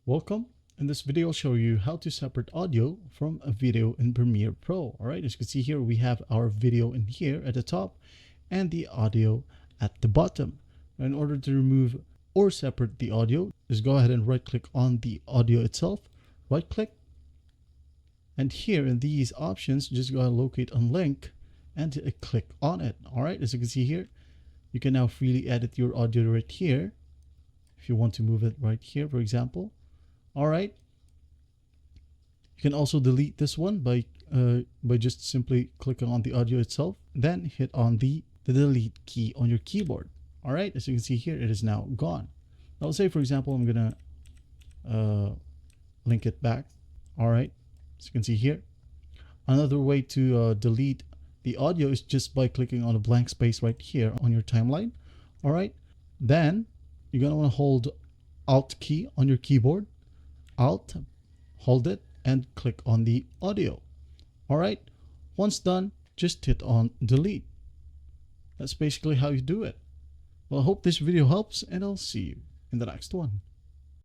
Welcome. In this video, I'll show you how to separate audio from a video in Premiere Pro. All right, as you can see here, we have our video in here at the top and the audio at the bottom. In order to remove or separate the audio, just go ahead and right click on the audio itself, right click. And here in these options, just go ahead and locate unlink and click on it. All right, as you can see here, you can now freely edit your audio right here. If you want to move it right here, for example. All right. You can also delete this one by just simply clicking on the audio itself, then hit on the delete key on your keyboard. All right. As you can see here, it is now gone. Now, let's say, for example, I'm going to link it back. All right. As you can see here, another way to delete the audio is just by clicking on a blank space right here on your timeline. All right. Then you're going to want to hold Alt key on your keyboard. Alt, hold it, and click on the audio. All right. Once done, just hit on delete. That's basically how you do it. Well, I hope this video helps, and I'll see you in the next one.